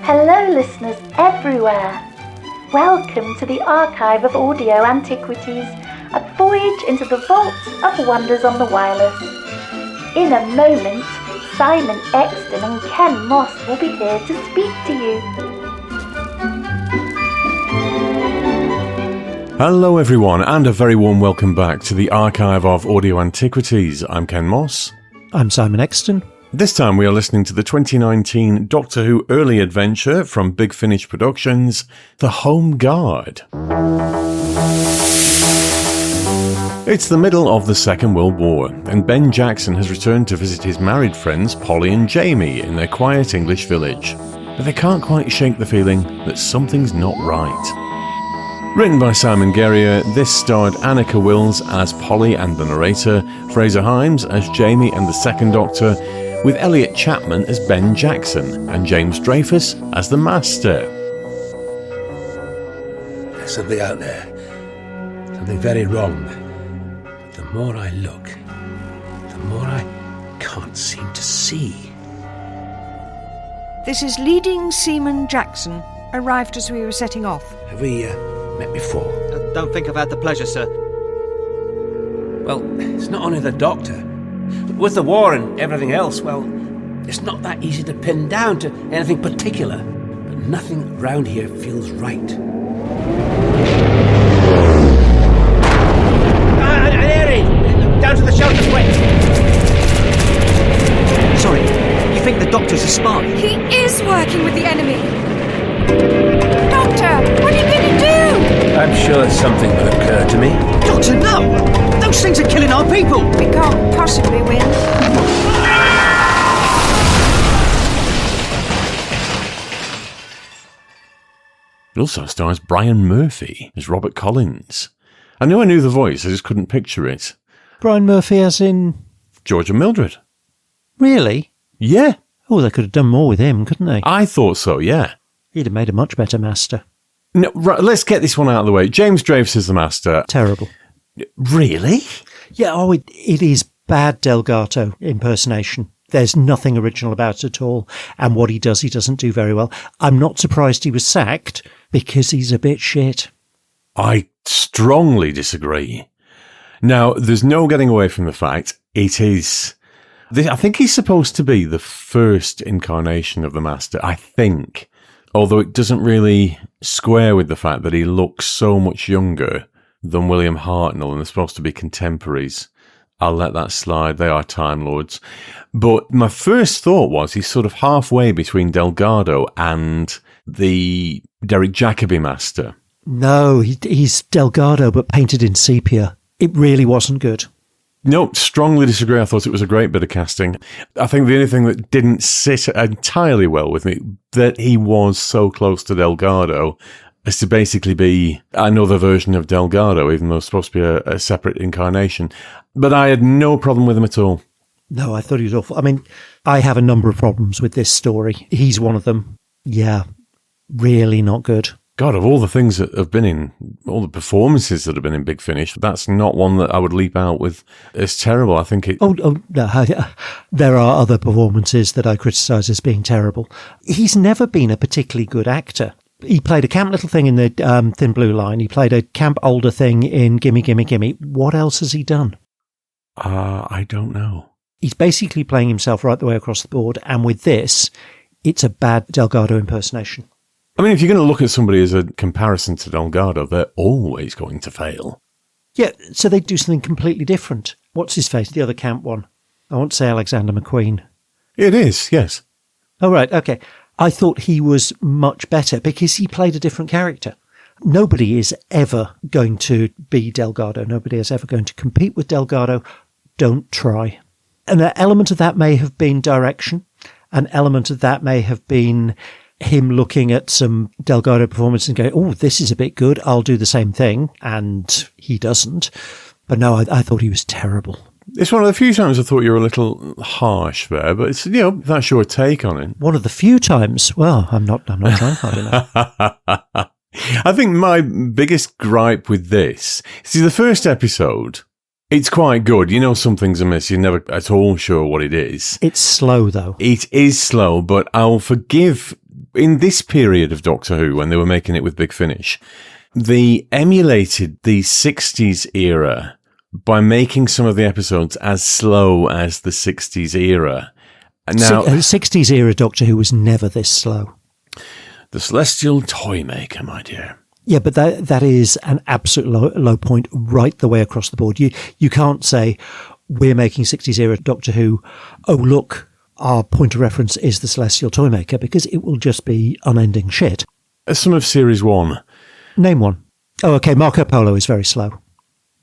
Hello listeners everywhere. Welcome to the Archive of Audio Antiquities, a voyage into the vault of wonders on the wireless. In a moment, Simon Exton and Ken Moss will be here to speak to you. Hello everyone, and a very warm welcome back to the Archive of Audio Antiquities. I'm Ken Moss. I'm Simon Exton. This time we are listening to the 2019 Doctor Who early adventure from Big Finish Productions, The Home Guard. It's the middle of the Second World War, and Ben Jackson has returned to visit his married friends Polly and Jamie in their quiet English village. But they can't quite shake the feeling that something's not right. Written by Simon Guerrier, this starred Annika Wills as Polly and the narrator, Fraser Himes as Jamie and the Second Doctor, with Elliot Chapman as Ben Jackson and James Dreyfus as the Master. There's something out there, something very wrong. But the more I look, the more I can't seem to see. This is Leading Seaman Jackson, arrived as we were setting off. Have we met before? I don't think I've had the pleasure, sir. Well, it's not only the Doctor. With the war and everything else, well, it's not that easy to pin down to anything particular. But nothing round here feels right. Harry! Down to the shelters, wait! Sorry, you think the Doctor's a spy? He is working with the enemy! Doctor, what are you going to do? I'm sure something will occur to me. Doctor, no! Those things are killing our people! We can't possibly win. It also stars Brian Murphy as Robert Collins. I knew the voice, I just couldn't picture it. Brian Murphy as in... George and Mildred. Really? Yeah. Oh, they could have done more with him, couldn't they? I thought so, yeah. He'd have made a much better Master. No, right, let's get this one out of the way. James Dreyfus is the Master. Terrible. Really? Yeah, it is bad Delgado impersonation. There's nothing original about it at all. And what he doesn't do very well. I'm not surprised he was sacked because he's a bit shit. I strongly disagree. Now, there's no getting away from the fact it is... I think he's supposed to be the first incarnation of the Master, I think. Although it doesn't really square with the fact that he looks so much younger than William Hartnell and they're supposed to be contemporaries. I'll let that slide. They are Time Lords. But my first thought was he's sort of halfway between Delgado and the Derek Jacobi Master. No, he's Delgado but painted in sepia. It really wasn't good. No, strongly disagree. I thought it was a great bit of casting. I think the only thing that didn't sit entirely well with me, that he was so close to Delgado as to basically be another version of Delgado, even though it's supposed to be a separate incarnation. But I had no problem with him at all. No, I thought he was awful. I mean, I have a number of problems with this story. He's one of them. Yeah, really not good. God, of all the things that have been in, all the performances that have been in Big Finish, that's not one that I would leap out with. It's terrible. I think it... Oh, no, there are other performances that I criticise as being terrible. He's never been a particularly good actor. He played a camp little thing in the Thin Blue Line. He played a camp older thing in Gimme, Gimme, Gimme. What else has he done? I don't know. He's basically playing himself right the way across the board. And with this, it's a bad Delgado impersonation. I mean, if you're going to look at somebody as a comparison to Delgado, they're always going to fail. Yeah, so they do something completely different. What's his face? The other camp one. I want to say Alexander McQueen. It is, yes. Oh, right, okay. I thought he was much better because he played a different character. Nobody is ever going to be Delgado. Nobody is ever going to compete with Delgado. Don't try. And an element of that may have been direction. An element of that may have been him looking at some Delgado performance and going, oh, this is a bit good. I'll do the same thing. And he doesn't. But no, I thought he was terrible. It's one of the few times I thought you were a little harsh there, but it's, that's your take on it. One of the few times. Well, I'm not trying hard enough. I think my biggest gripe with this, see, the first episode, it's quite good. You know something's amiss. You're never at all sure what it is. It's slow, though. It is slow, but I'll forgive In this period of Doctor Who, when they were making it with Big Finish, they emulated the 60s era by making some of the episodes as slow as the 60s era. Now, 60s era Doctor Who was never this slow. The Celestial Toymaker, my dear. Yeah, but that is an absolute low point right the way across the board. You can't say we're making 60s era Doctor Who. Oh, look, our point of reference is the Celestial Toymaker, because it will just be unending shit. Some of Series 1. Name one. Oh, okay, Marco Polo is very slow.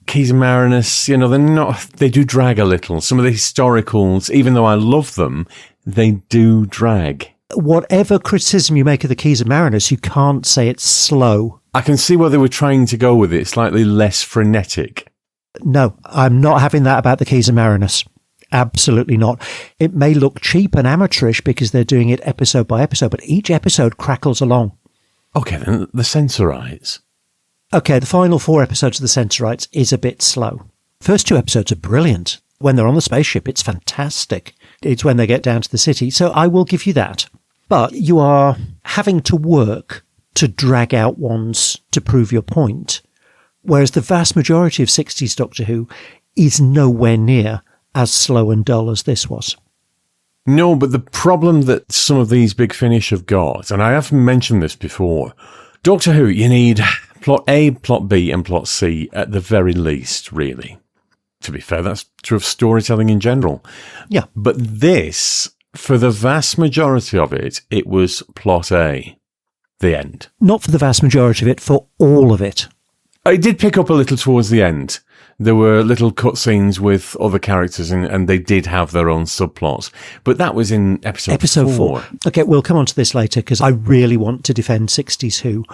Keys and Marinus, they do drag a little. Some of the historicals, even though I love them, they do drag. Whatever criticism you make of the Keys and Marinus, you can't say it's slow. I can see where they were trying to go with it, slightly less frenetic. No, I'm not having that about the Keys and Marinus. Absolutely not. It may look cheap and amateurish because they're doing it episode by episode, but each episode crackles along. Okay, then the Sensorites. Okay, the final 4 episodes of the Sensorites is a bit slow. First 2 episodes are brilliant. When they're on the spaceship, it's fantastic. It's when they get down to the city, so I will give you that. But you are having to work to drag out ones to prove your point, whereas the vast majority of 60s Doctor Who is nowhere near as slow and dull as this was. No, but the problem that some of these Big Finish have got, and I have mentioned this before, Doctor Who, you need plot A, plot B, and plot C at the very least, really. To be fair, that's true of storytelling in general. Yeah. But this, for the vast majority of it, it was plot A. The end. Not for the vast majority of it, for all of it. I did pick up a little towards the end. There were little cutscenes with other characters, and they did have their own subplots. But that was in episode 4. Okay, we'll come on to this later, because I really want to defend 60s Who.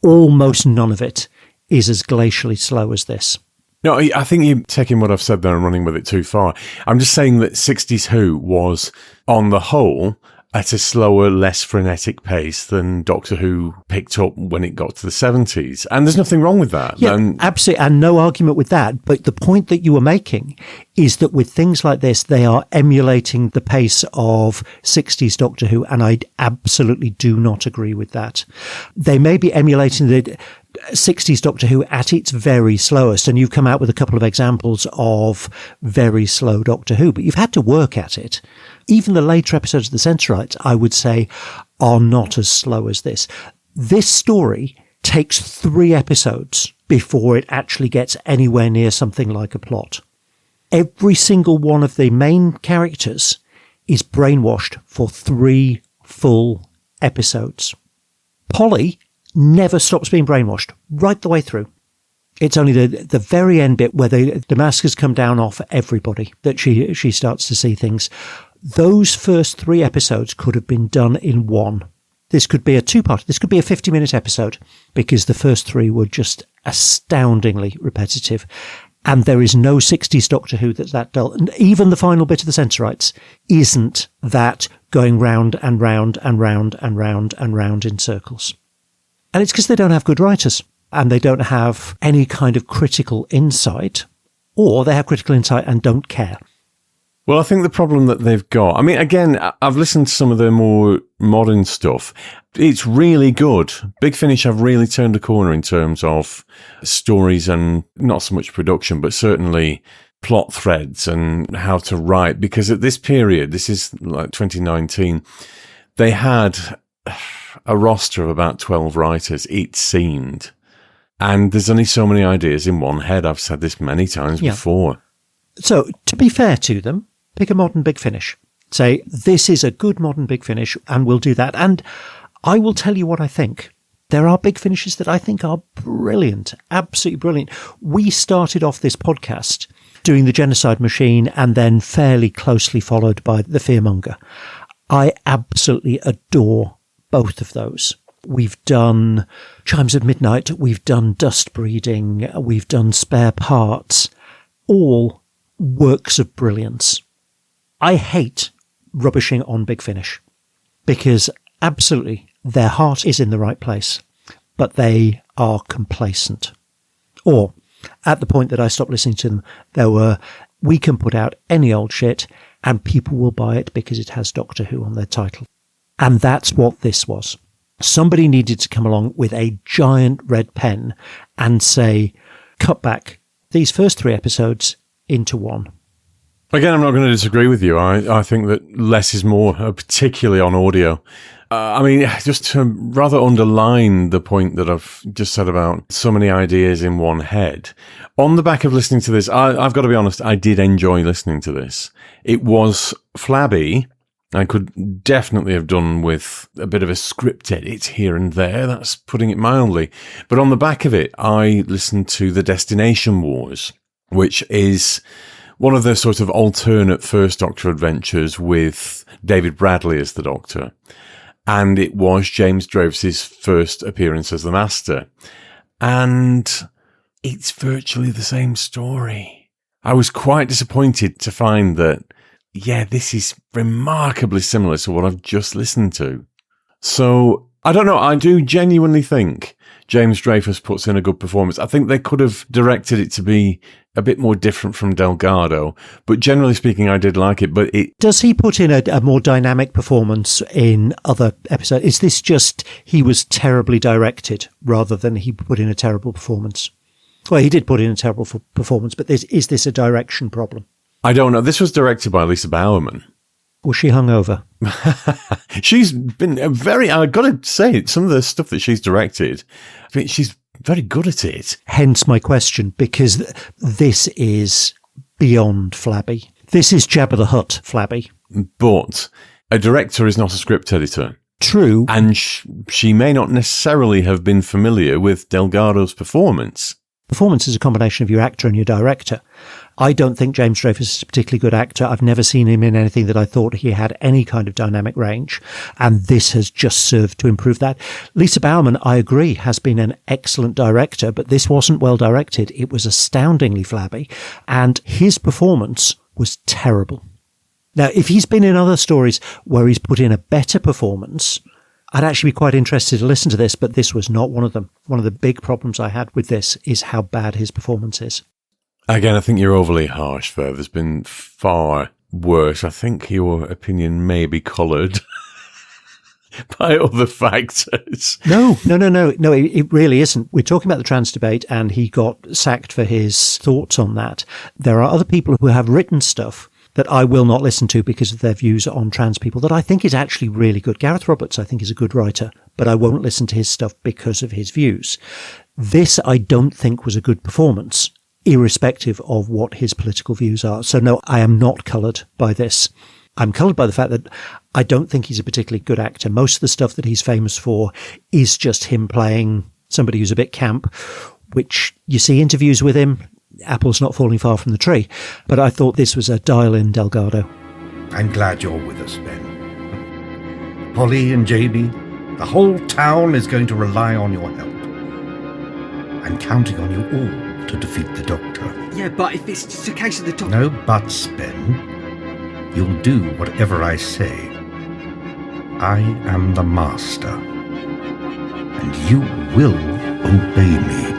Almost none of it is as glacially slow as this. No, I think you're taking what I've said there and running with it too far. I'm just saying that 60s Who was, on the whole, at a slower, less frenetic pace than Doctor Who picked up when it got to the 70s. And there's nothing wrong with that. Yeah, absolutely. And no argument with that. But the point that you were making is that with things like this, they are emulating the pace of 60s Doctor Who. And I absolutely do not agree with that. They may be emulating the 60s Doctor Who at its very slowest. And you've come out with a couple of examples of very slow Doctor Who, but you've had to work at it. Even the later episodes of the Sensorites, I would say, are not as slow as this. This story takes 3 episodes before it actually gets anywhere near something like a plot. Every single one of the main characters is brainwashed for 3 full episodes. Polly never stops being brainwashed right the way through. It's only the very end bit where the mask has come down off everybody that she starts to see things. Those first 3 episodes could have been done in one. This could be a 2-part. This could be a 50-minute episode because the first 3 were just astoundingly repetitive. And there is no 60s Doctor Who that's that dull. And even the final bit of the Sensorites isn't that going round and round and round and round and round in circles. And it's because they don't have good writers and they don't have any kind of critical insight, or they have critical insight and don't care. Well, I think the problem that they've got, I mean, again, I've listened to some of their more modern stuff. It's really good. Big Finish have really turned a corner in terms of stories and not so much production, but certainly plot threads and how to write. Because at this period, this is like 2019, they had a roster of about 12 writers, it seemed. And there's only so many ideas in one head. I've said this many times before. So, to be fair to them, pick a modern Big Finish. Say, this is a good modern Big Finish, and we'll do that. And I will tell you what I think. There are Big Finishes that I think are brilliant, absolutely brilliant. We started off this podcast doing the Genocide Machine and then fairly closely followed by the Fearmonger. I absolutely adore both of those. We've done Chimes of Midnight, we've done Dust Breeding, we've done Spare Parts, all works of brilliance. I hate rubbishing on Big Finish because absolutely their heart is in the right place, but they are complacent. Or at the point that I stopped listening to them, there were, we can put out any old shit and people will buy it because it has Doctor Who on their title. And that's what this was. Somebody needed to come along with a giant red pen and say, cut back these first 3 episodes into one. Again, I'm not going to disagree with you. I think that less is more, particularly on audio. I mean, just to rather underline the point that I've just said about so many ideas in one head. On the back of listening to this, I've got to be honest, I did enjoy listening to this. It was flabby. I could definitely have done with a bit of a script edit here and there. That's putting it mildly. But on the back of it, I listened to The Destination Wars, which is one of the sort of alternate First Doctor adventures with David Bradley as the Doctor. And it was James Dreyfus's first appearance as the Master. And it's virtually the same story. I was quite disappointed to find that, yeah, this is remarkably similar to what I've just listened to. So, I don't know, I do genuinely think James Dreyfus puts in a good performance. I think they could have directed it to be a bit more different from Delgado, but generally speaking, I did like it. But does he put in a more dynamic performance in other episodes? Is this just he was terribly directed rather than he put in a terrible performance? Well, he did put in a terrible performance, but is this a direction problem? I don't know. This was directed by Lisa Bowerman. Was she hungover? She's been I've got to say, some of the stuff that she's directed, I mean, she's very good at it. Hence my question, because this is beyond flabby. This is Jabba the Hutt flabby. But a director is not a script editor. True. And she may not necessarily have been familiar with Delgado's performance. Performance is a combination of your actor and your director. I don't think James Dreyfus is a particularly good actor. I've never seen him in anything that I thought he had any kind of dynamic range. And this has just served to improve that. Lisa Bowerman, I agree, has been an excellent director, but this wasn't well directed. It was astoundingly flabby. And his performance was terrible. Now, if he's been in other stories where he's put in a better performance, I'd actually be quite interested to listen to this, but this was not one of them. One of the big problems I had with this is how bad his performance is. Again, I think you're overly harsh there. There's been far worse. I think your opinion may be coloured by other factors. No, it really isn't. We're talking about the trans debate, and he got sacked for his thoughts on that. There are other people who have written stuff that I will not listen to because of their views on trans people that I think is actually really good. Gareth Roberts, I think, is a good writer, but I won't listen to his stuff because of his views. This, I don't think, was a good performance, irrespective of what his political views are. So no, I am not coloured by this. I'm coloured by the fact that I don't think he's a particularly good actor. Most of the stuff that he's famous for is just him playing somebody who's a bit camp, which you see interviews with him. Apple's not falling far from the tree. But I thought this was a dial-in Delgado. I'm glad you're with us, Ben. Polly and Jamie, the whole town is going to rely on your help. I'm counting on you all to defeat the Doctor. Yeah, but if it's just a case of the Doctor... No buts, Ben. You'll do whatever I say. I am the Master. And you will obey me.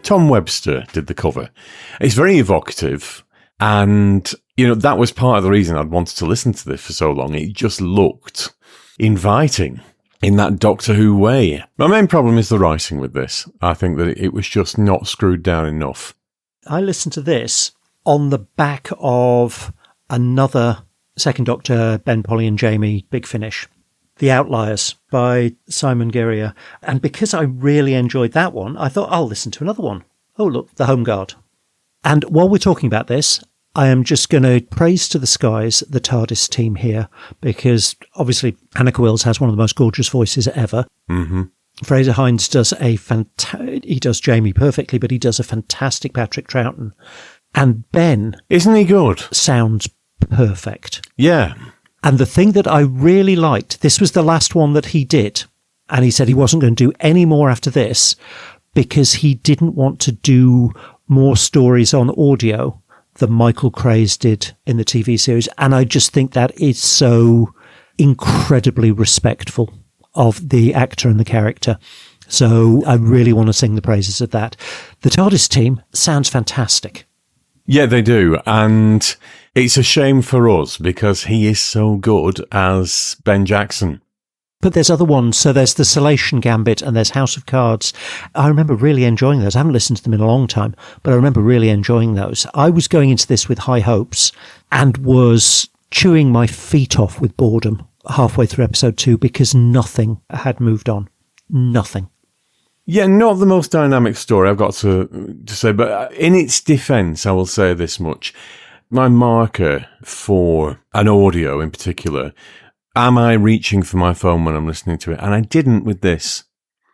Tom Webster did the cover. It's very evocative, and, you know, that was part of the reason I'd wanted to listen to this for so long. It just looked inviting in that Doctor Who way. My main problem is the writing with this. I think that it was just not screwed down enough. I listened to this on the back of another Second Doctor, Ben, Polly and Jamie, Big Finish. The Outliers by Simon Guerrier. And because I really enjoyed that one, I thought I'll listen to another one. Oh, look, The Home Guard. And while we're talking about this, I am just going to praise to the skies the TARDIS team here, because obviously Anneke Wills has one of the most gorgeous voices ever. Mm-hmm. Fraser Hines does he does Jamie perfectly, but he does a fantastic Patrick Troughton. And Ben... Isn't he good? Sounds perfect. Yeah. And the thing that I really liked, this was the last one that he did, and he said he wasn't going to do any more after this because he didn't want to do more stories on audio than Michael Craze did in the TV series. And I just think that is so incredibly respectful of the actor and the character. So I really want to sing the praises of that. The TARDIS team sounds fantastic. Yeah, they do. And It's a shame for us because he is so good as Ben Jackson. But there's other ones. So there's the Salation Gambit and there's House of Cards. I remember really enjoying those. I haven't listened to them in a long time, but I remember really enjoying those. I was going into this with high hopes and was chewing my feet off with boredom halfway through episode 2 because nothing had moved on. Nothing. Yeah, not the most dynamic story, I've got to say, but in its defence, I will say this much. My marker for an audio in particular, am I reaching for my phone when I'm listening to it? And I didn't with this.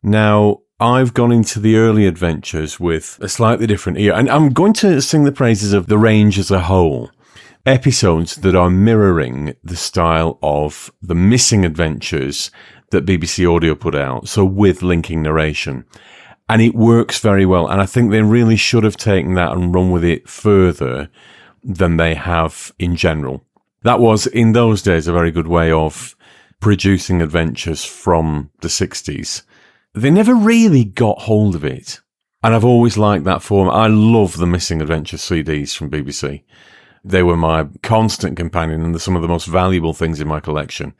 Now, I've gone into the early adventures with a slightly different ear, and I'm going to sing the praises of the range as a whole. Episodes that are mirroring the style of the Missing Adventures that BBC Audio put out, so with linking narration. And it works very well, and I think they really should have taken that and run with it further than they have in general. That was, in those days, a very good way of producing adventures from the 60s. They never really got hold of it. And I've always liked that form. I love the Missing Adventures CDs from BBC. They were my constant companion and some of the most valuable things in my collection,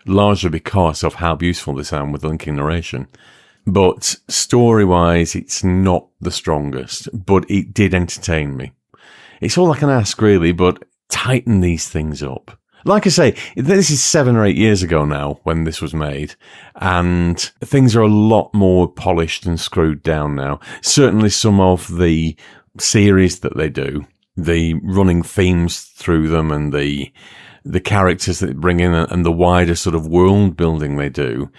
largely because of how beautiful they sound with linking narration. But story-wise, it's not the strongest, but it did entertain me. It's all I can ask, really, but tighten these things up. Like I say, this is 7 or 8 years ago now when this was made, and things are a lot more polished and screwed down now. Certainly some of the series that they do, the running themes through them and the characters that they bring in and the wider sort of world building they do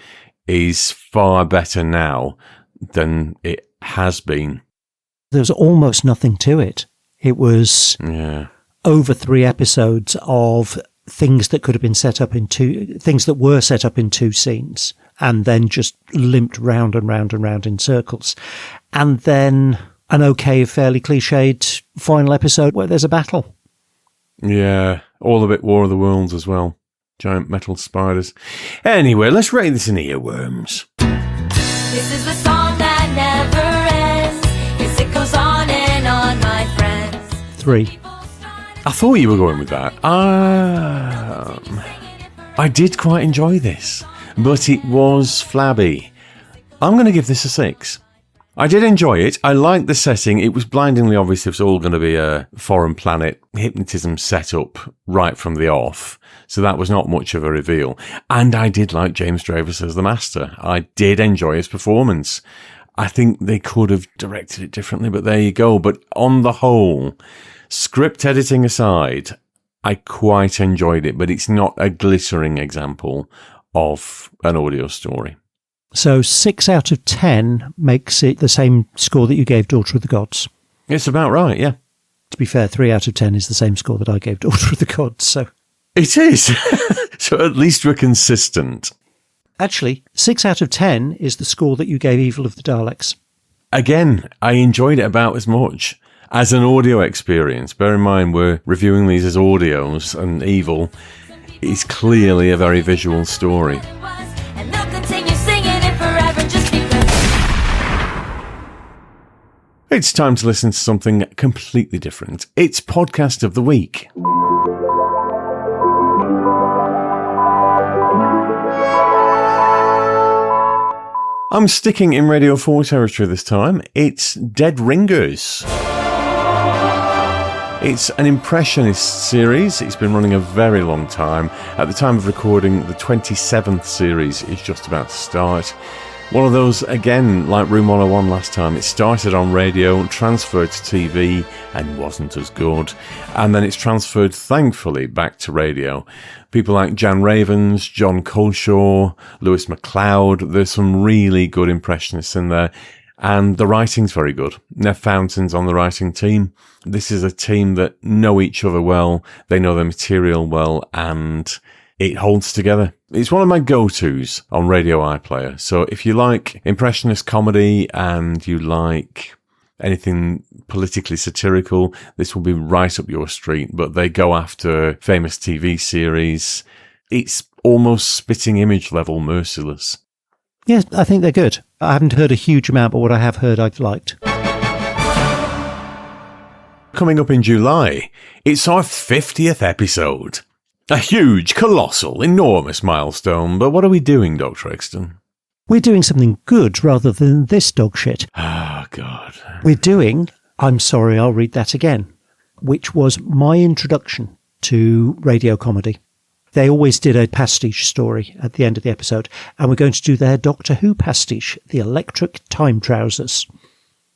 is far better now than it has been. There's almost nothing to it. It was over 3 episodes of things that could have been set up in things that were set up in 2 scenes and then just limped round and round and round in circles. And then an okay, fairly cliched final episode where there's a battle. Yeah, all a bit War of the Worlds as well. Giant metal spiders. Anyway, let's rate this in earworms. This is the song that never ends. Yes, it goes on and on, my friends. 3. I thought you were going with that. I did quite enjoy this, but it was flabby. I'm going to give this a 6. I did enjoy it. I liked the setting. It was blindingly obvious it was all going to be a foreign planet hypnotism setup right from the off. So that was not much of a reveal. And I did like James Dravis as the Master. I did enjoy his performance. I think they could have directed it differently, but there you go. But on the whole, script editing aside, I quite enjoyed it, but it's not a glittering example of an audio story. So 6 out of 10 makes it the same score that you gave Daughter of the Gods. It's about right, yeah. To be fair, 3 out of 10 is the same score that I gave Daughter of the Gods, so... It is. So at least we're consistent. Actually, 6 out of 10 is the score that you gave Evil of the Daleks. Again, I enjoyed it about as much as an audio experience. Bear in mind, we're reviewing these as audios, and Evil is clearly a very visual story. And they'll continue singing it forever just because. It's time to listen to something completely different. It's Podcast of the Week. I'm sticking in Radio 4 territory this time. It's Dead Ringers. It's an impressionist series. It's been running a very long time. At the time of recording, the 27th series is just about to start. One of those, again, like Room 101 last time, it started on radio, transferred to TV, and wasn't as good. And then it's transferred, thankfully, back to radio. People like Jan Ravens, John Coleshaw, Lewis MacLeod, there's some really good impressionists in there. And the writing's very good. Nev Fountain's on the writing team. This is a team that know each other well, they know their material well, and it holds together. It's one of my go-tos on Radio iPlayer. So if you like impressionist comedy and you like anything politically satirical, this will be right up your street. But they go after famous TV series. It's almost spitting image level merciless. Yes, I think they're good. I haven't heard a huge amount, but what I have heard I've liked. Coming up in July, it's our 50th episode. A huge, colossal, enormous milestone, but what are we doing, Dr. Exton? We're doing something good rather than this dog shit. Oh, God. We're doing, I'm sorry, I'll read that again, which was my introduction to radio comedy. They always did a pastiche story at the end of the episode, and we're going to do their Doctor Who pastiche, The Electric Time Trousers.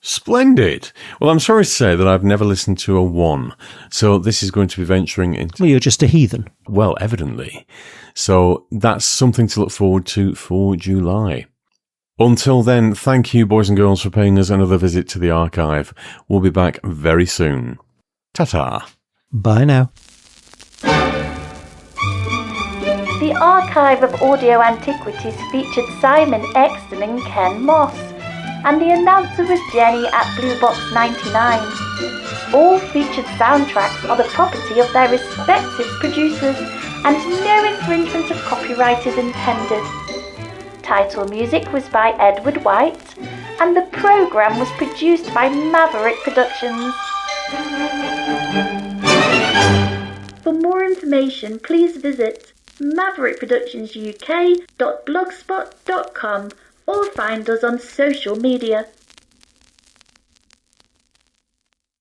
Splendid. Well, I'm sorry to say that I've never listened to a one, so this is going to be venturing into... Well, you're just a heathen. Well, evidently. So that's something to look forward to for July. Until then, thank you, boys and girls, for paying us another visit to the archive. We'll be back very soon. Ta-ta. Bye now. The Archive of Audio Antiquities featured Simon Exton and Ken Moss, and the announcer was Jenny at Blue Box 99. All featured soundtracks are the property of their respective producers, and no infringement of copyright is intended. Title music was by Edward White, and the programme was produced by Maverick Productions. For more information, please visit maverickproductionsuk.blogspot.com or find us on social media.